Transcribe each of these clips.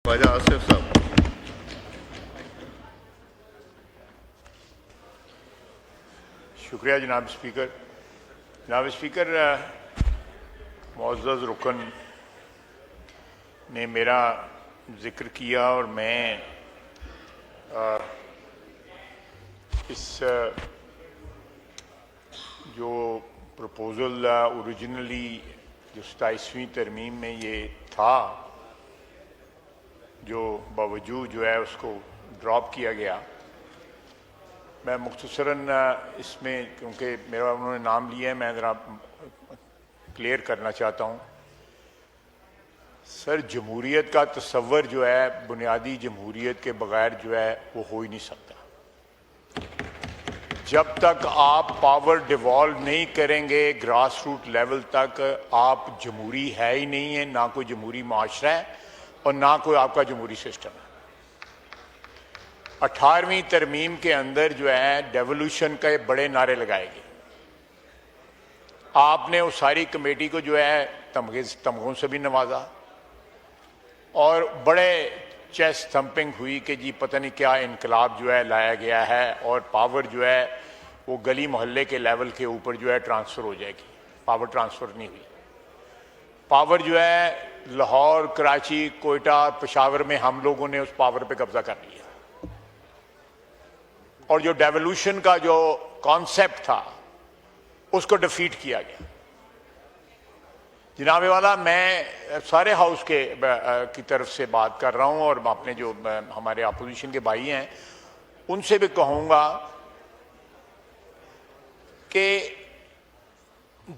ख्वाजा आसिफ साहब। शुक्रिया जनाब स्पीकर। जनाब स्पीकर, मुअज़्ज़ज़ रुकन ने मेरा जिक्र किया और मैं इस जो प्रपोज़ल ओरिजिनली जो 27वीं तरमीम में ये था, जो बावजूद जो है उसको ड्रॉप किया गया, मैं मुख्तसरन इसमें, क्योंकि मेरा उन्होंने नाम लिया है, मैं ज़रा क्लियर करना चाहता हूँ। सर, जमहूरियत का तस्वर जो है बुनियादी जमहूरियत के बगैर जो है वो हो ही नहीं सकता। जब तक आप पावर डिवॉल्व नहीं करेंगे ग्रास रूट लेवल तक, आप जमहूरी है ही नहीं है, ना कोई जमहूरी माशरा है और ना कोई आपका जमहूरी सिस्टम है। 18वीं तरमीम के अंदर जो है डेवोल्यूशन के बड़े नारे लगाए गए। आपने उस सारी कमेटी को जो है तमगों से भी नवाजा और बड़े चेस्ट थम्पिंग हुई कि जी पता नहीं क्या इनकलाब जो है लाया गया है और पावर जो है वो गली मोहल्ले के लेवल के ऊपर जो है ट्रांसफ़र हो जाएगी। पावर ट्रांसफ़र नहीं हुई। पावर जो है लाहौर, कराची, कोयटा, पेशावर में हम लोगों ने उस पावर पे कब्जा कर लिया और जो डेवोल्यूशन का जो कॉन्सेप्ट था उसको डिफीट किया गया। जनाब वाला, मैं सारे हाउस की तरफ से बात कर रहा हूं और अपने जो हमारे अपोजिशन के भाई हैं उनसे भी कहूंगा कि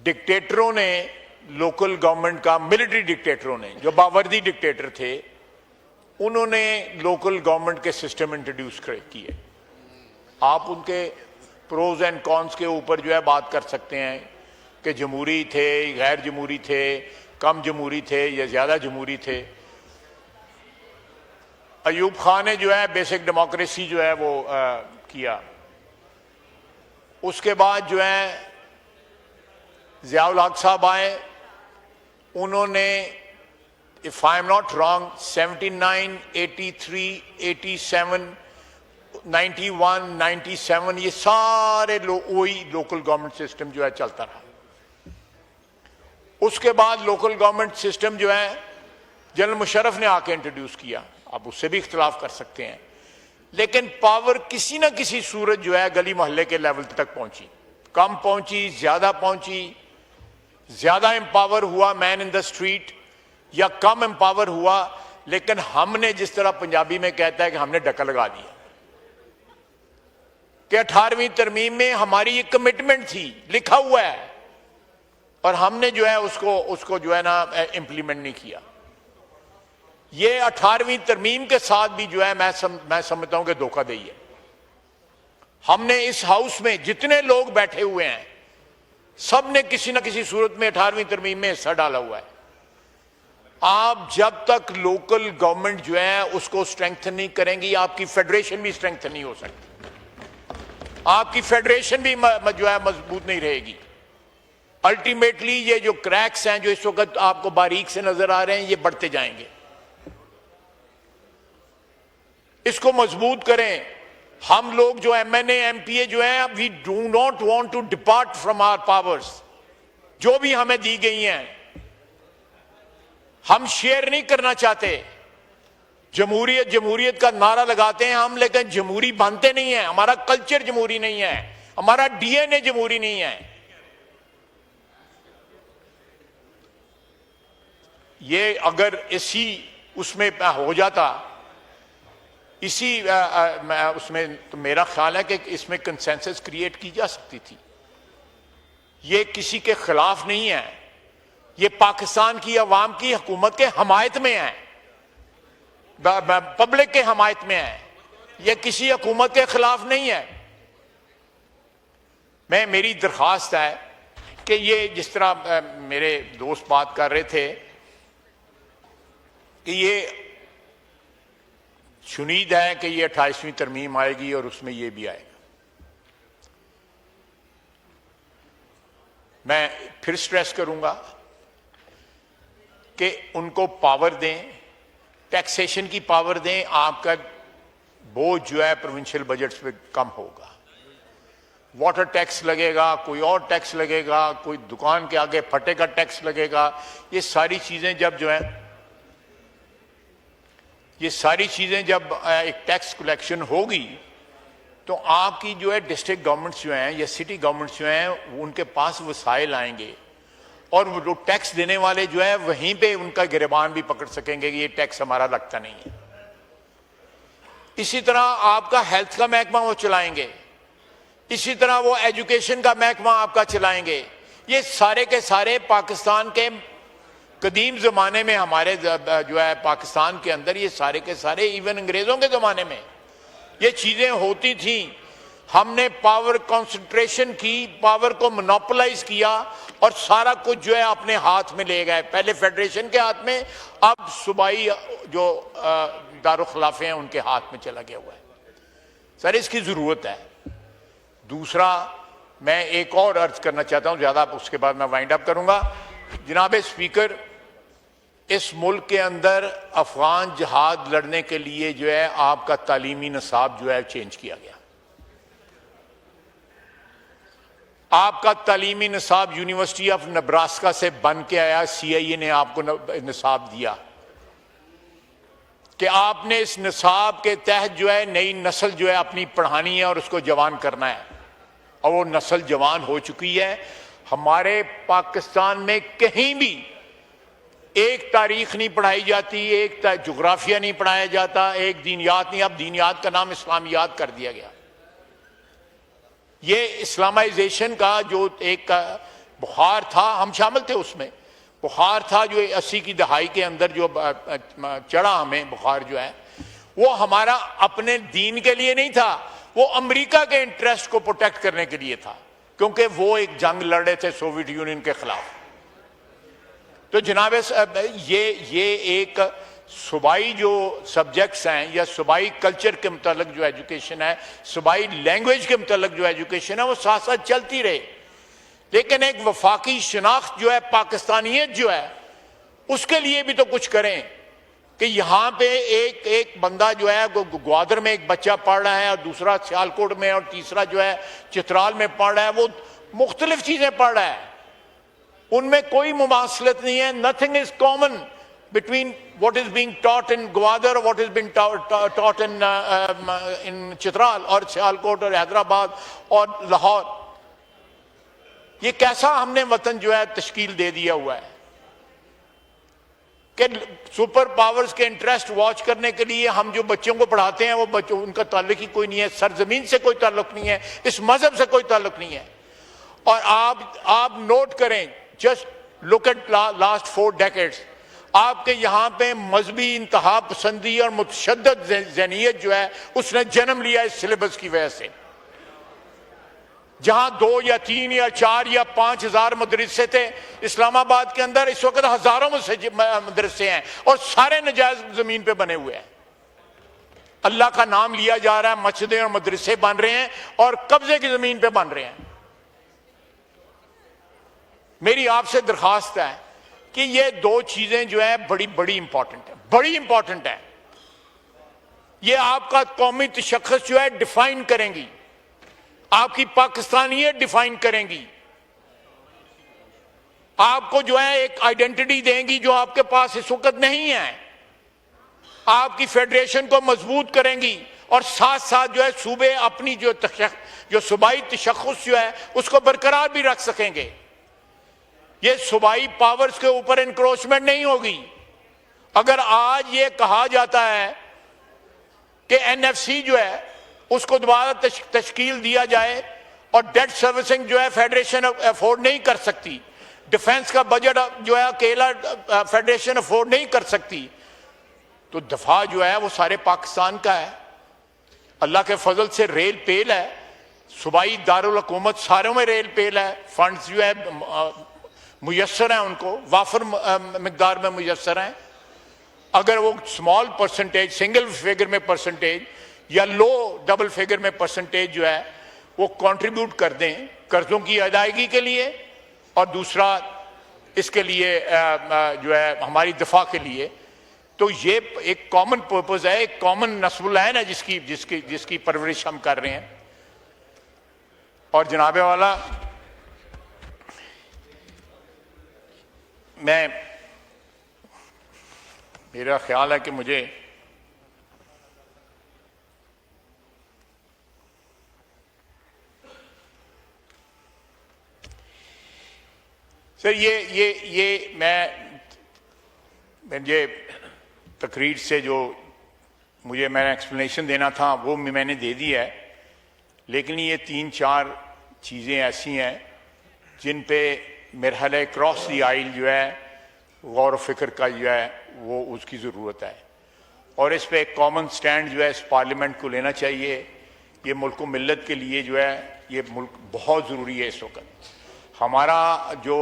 डिक्टेटरों ने, लोकल गवर्नमेंट का, मिलिट्री डिक्टेटरों ने, जो बावर्दी डिक्टेटर थे, उन्होंने लोकल गवर्नमेंट के सिस्टम इंट्रोड्यूस किए। आप उनके प्रोज एंड कॉन्स के ऊपर जो है बात कर सकते हैं कि जमहूरी थे, गैर जमहूरी थे, कम जमहूरी थे या ज़्यादा जमहूरी थे। अयूब खान ने जो है बेसिक डेमोक्रेसी जो है वो किया। उसके बाद जो है ज़ियाउल हक साहब आए, उन्होंने, if I am not wrong, 79, 83, 87, 91, 97 ये सारे वही लोकल गवर्नमेंट सिस्टम जो है चलता रहा। उसके बाद लोकल गवर्नमेंट सिस्टम जो है जनरल मुशर्रफ ने आके इंट्रोड्यूस किया। आप उससे भी इख्तलाफ कर सकते हैं, लेकिन पावर किसी ना किसी सूरत जो है गली मोहल्ले के लेवल तक पहुंची। कम पहुंची, ज्यादा पहुंची, ज्यादा एम्पावर हुआ मैन इन द स्ट्रीट या कम एम्पावर हुआ, लेकिन हमने, जिस तरह पंजाबी में कहता है कि हमने डका लगा दिया कि 18वीं तरमीम में हमारी ये कमिटमेंट थी, लिखा हुआ है, और हमने जो है उसको जो है ना इंप्लीमेंट नहीं किया। ये 18वीं तरमीम के साथ भी जो है मैं समझता हूं कि धोखाधड़ी है। हमने इस हाउस में जितने लोग बैठे हुए हैं सब ने किसी न किसी सूरत में 18वीं तरमीम में हिस्सा डाला हुआ है। आप जब तक लोकल गवर्नमेंट जो है उसको स्ट्रेंथन नहीं करेंगी, आपकी फेडरेशन भी स्ट्रेंथन नहीं हो सकती, आपकी फेडरेशन भी जो है मजबूत नहीं रहेगी। अल्टीमेटली ये जो क्रैक्स हैं जो इस वक्त आपको बारीक से नजर आ रहे हैं, ये बढ़ते जाएंगे। इसको मजबूत करें। हम लोग जो एमएनए एमपीए जो है, we do not want to depart from our powers, जो भी हमें दी गई हैं हम शेयर नहीं करना चाहते। जमहूरियत जमहूरियत का नारा लगाते हैं हम, लेकिन जमहूरी बनते नहीं है। हमारा कल्चर जमहूरी नहीं है, हमारा डीएनए जमहूरी नहीं है। ये अगर इसी उसमें हो जाता, इसी उसमें, तो मेरा ख्याल है कि इसमें कंसेंसस क्रिएट की जा सकती थी। ये किसी के खिलाफ नहीं है, ये पाकिस्तान की अवाम की हुकूमत के हमायत में है, पब्लिक के हमायत में है, ये किसी हुकूमत के खिलाफ नहीं है। मेरी दरख्वास्त है कि ये, जिस तरह मेरे दोस्त बात कर रहे थे कि ये शुनीद है कि ये 28वीं तरमीम आएगी और उसमें ये भी आएगा। मैं फिर स्ट्रेस करूंगा कि उनको पावर दें, टैक्सेशन की पावर दें, आपका बोझ जो है प्रोविंशियल बजट्स पे कम होगा। वाटर टैक्स लगेगा, कोई और टैक्स लगेगा, कोई दुकान के आगे फटे का टैक्स लगेगा। ये सारी चीजें जब जो है, ये सारी चीजें जब एक टैक्स कलेक्शन होगी तो आपकी जो है डिस्ट्रिक्ट गवर्नमेंट्स जो हैं या सिटी गवर्नमेंट्स जो हैं उनके पास वसाइल आएंगे और वो टैक्स देने वाले जो है वहीं पे उनका गिरबान भी पकड़ सकेंगे कि ये टैक्स हमारा लगता नहीं है। इसी तरह आपका हेल्थ का महकमा वो चलाएंगे, इसी तरह वो एजुकेशन का महकमा आपका चलाएंगे। ये सारे के सारे पाकिस्तान के कदीम ज़माने में हमारे जो है पाकिस्तान के अंदर ये सारे के सारे इवन अंग्रेज़ों के ज़माने में ये चीज़ें होती थी। हमने पावर कंसंट्रेशन की, पावर को मोनोपोलाइज किया और सारा कुछ जो है अपने हाथ में ले गए। पहले फेडरेशन के हाथ में, अब सूबाई जो दारुखिलाफे हैं उनके हाथ में चला गया हुआ है। सर इसकी ज़रूरत है। दूसरा मैं एक और अर्ज करना चाहता हूँ, ज़्यादा उसके बाद मैं वाइंड अप करूँगा। जनाब स्पीकर, इस मुल्क के अंदर अफगान जिहाद लड़ने के लिए जो है आपका तालीमी निसाब जो है चेंज किया गया। आपका तालीमी निसाब यूनिवर्सिटी ऑफ नब्रास्का से बन के आया। CIA ने आपको निसाब दिया कि आपने इस निसाब के तहत जो है नई नस्ल जो है अपनी पढ़ानी है और उसको जवान करना है, और वो नस्ल जवान हो चुकी है। हमारे पाकिस्तान में कहीं भी एक तारीख नहीं पढ़ाई जाती, एक जोग्राफिया नहीं पढ़ाया जाता, एक दीनियात नहीं। अब दीनियात का नाम इस्लामियात कर दिया गया। ये इस्लामाइजेशन का जो एक बुखार था, हम शामिल थे उसमें, बुखार था जो 80 की दहाई के अंदर जो चढ़ा हमें बुखार जो है, वो हमारा अपने दीन के लिए नहीं था, वो अमेरिका के इंटरेस्ट को प्रोटेक्ट करने के लिए था, क्योंकि वो एक जंग लड़ रहे थे सोवियत यूनियन के खिलाफ। तो जनाब ये एक सूबाई जो सब्जेक्ट्स हैं या सूबाई कल्चर के मुतालिक जो एजुकेशन है, सूबाई लैंग्वेज के मुतालिक जो एजुकेशन है, वो साथ साथ चलती रहे। लेकिन एक वफाकी शनाख्त जो है, पाकिस्तानियत जो है, उसके लिए भी तो कुछ करें कि यहाँ पे एक बंदा जो है ग्वादर में एक बच्चा पढ़ रहा है और दूसरा सियालकोट में और तीसरा जो है चित्राल में पढ़ रहा है, वो मुख्तलिफ चीजें पढ़ रहा है, उनमें कोई मुमासलत नहीं है। Nothing is common between what is being taught in Gwadar or what is being taught in Chitral or Sialkot or Hyderabad or Lahore। ये कैसा हमने वतन जो है तश्कील दे दिया हुआ है कि सुपर पावर्स के इंटरेस्ट वॉच करने के लिए हम जो बच्चों को पढ़ाते हैं वो बच्चों, उनका ताल्लुक ही कोई नहीं है, सरजमीन से कोई ताल्लुक नहीं है, इस मजहब से कोई ताल्लुक नहीं है। और आप नोट करें, just look at last 4 decades, आपके यहाँ पे मजहबी इंतहा पसंदी और मुतशद्दद ज़हनियत जो है उसने जन्म लिया इस सिलेबस की वजह से। जहां 2 या 3 या 4 या 5 हजार मदरसे थे इस्लामाबाद के अंदर, इस वक्त हजारों मदरसे हैं और सारे नजायज जमीन पे बने हुए हैं। अल्लाह का नाम लिया जा रहा है, मस्जिदें और मदरसे बन रहे हैं और कब्जे की जमीन पे बन रहे हैं। मेरी आपसे दरखास्त है कि ये 2 चीजें जो है बड़ी इंपॉर्टेंट है, बड़ी इंपॉर्टेंट है। ये आपका कौमी तशख्खुस जो है डिफाइन करेंगी, आपकी पाकिस्तानियत डिफाइन करेंगी, आपको जो है एक आइडेंटिटी देंगी जो आपके पास इस वक्त नहीं है, आपकी फेडरेशन को मजबूत करेंगी और साथ साथ जो है सूबे अपनी जो सूबाई तशख्खुस जो है उसको बरकरार भी रख सकेंगे। ये सूबाई पावर्स के ऊपर इंक्रोचमेंट नहीं होगी। अगर आज ये कहा जाता है कि NFC जो है उसको दोबारा तश्कील दिया जाए और डेट सर्विसिंग जो है फेडरेशन अफोर्ड नहीं कर सकती, डिफेंस का बजट जो है अकेला फेडरेशन अफोर्ड नहीं कर सकती, तो दफा जो है वो सारे पाकिस्तान का है। अल्लाह के फजल से रेल पेल है, सूबाई दारुल हुकूमत सारों में रेल पेल है, फंड्स जो है मुयस्सर हैं, उनको वाफर मिकदार में मुयस्सर हैं। अगर वो स्मॉल परसेंटेज, सिंगल फिगर में परसेंटेज या लो डबल फिगर में परसेंटेज जो है वो कंट्रीब्यूट कर दें कर्जों की अदायगी के लिए, और दूसरा इसके लिए जो है हमारी दफा के लिए, तो ये एक कॉमन पर्पस है, एक कॉमन नस्ल है ना जिसकी जिसकी जिसकी परवरिश हम कर रहे हैं। और जनाबे वाला, मेरा ख्याल है कि मुझे सर ये मुझे तकरीर से जो मैंने एक्सप्लेनेशन देना था वो मैंने दे दी है, लेकिन ये 3-4 चीज़ें ऐसी हैं जिन पे मरहले क्रॉस दी आइल जो है गौर फिक्र का जो है वो उसकी ज़रूरत है। और इस पे एक कॉमन स्टैंड जो है इस पार्लियामेंट को लेना चाहिए। ये मुल्क मिल्लत के लिए जो है ये मुल्क बहुत ज़रूरी है। इस वक्त हमारा जो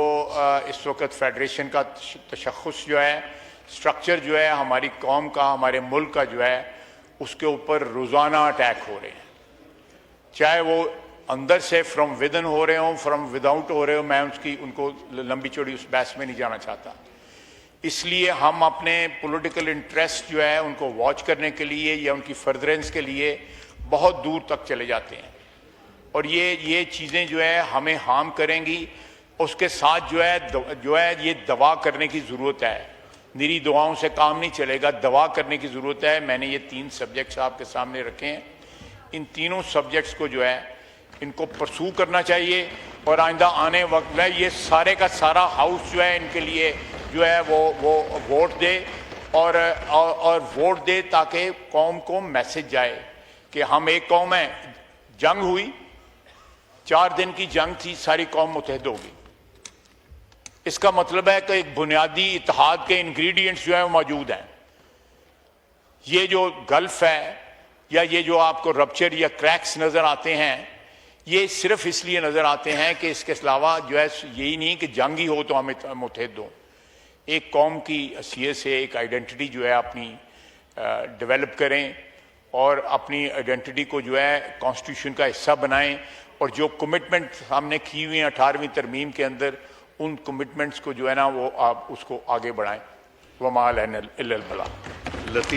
इस वक्त फेडरेशन का तशख़्ख़ुस जो है, स्ट्रक्चर जो है हमारी कौम का, हमारे मुल्क का जो है, उसके ऊपर रोज़ाना अटैक हो रहे हैं, चाहे वो अंदर से फ्रॉम विदन हो रहे हों, फ्रॉम विदाउट हो रहे हो। मैं उनको लंबी चौड़ी उस बहस में नहीं जाना चाहता। इसलिए हम अपने पॉलिटिकल इंटरेस्ट जो है उनको वॉच करने के लिए या उनकी फर्दरेंस के लिए बहुत दूर तक चले जाते हैं, और ये चीज़ें जो है हमें हार्म करेंगी। उसके साथ जो है ये दवा करने की ज़रूरत है। निरी दुआओं से काम नहीं चलेगा, दवा करने की ज़रूरत है। मैंने ये 3 सब्जेक्ट्स आपके सामने रखे हैं। इन तीनों सब्जेक्ट्स को जो है इनको परसू करना चाहिए, और आइंदा आने वक्त में ये सारे का सारा हाउस जो है इनके लिए जो है वो वोट दे और वोट दे, ताकि कौम को मैसेज जाए कि हम एक कौम है। जंग हुई, 4 दिन की जंग थी, सारी कौम मुत्तहद होगी। इसका मतलब है कि एक बुनियादी इत्तेहाद के इंग्रेडिएंट्स जो है वो मौजूद हैं। ये जो गल्फ है या ये जो आपको रप्चर या क्रैक्स नज़र आते हैं, ये सिर्फ इसलिए नज़र आते हैं कि इसके अलावा जो है यही नहीं कि जंग ही हो तो हम मुत्तहद हों। एक कौम की हैसियत से एक आइडेंटिटी जो है अपनी डेवलप करें और अपनी आइडेंटिटी को जो है कॉन्स्टिट्यूशन का हिस्सा बनाएं, और जो कमिटमेंट हमने की हुई हैं 18वीं तरमीम के अंदर, उन कमिटमेंट्स को जो है ना वो आप उसको आगे बढ़ाएं। वमा अलैना इल्लल बलाग।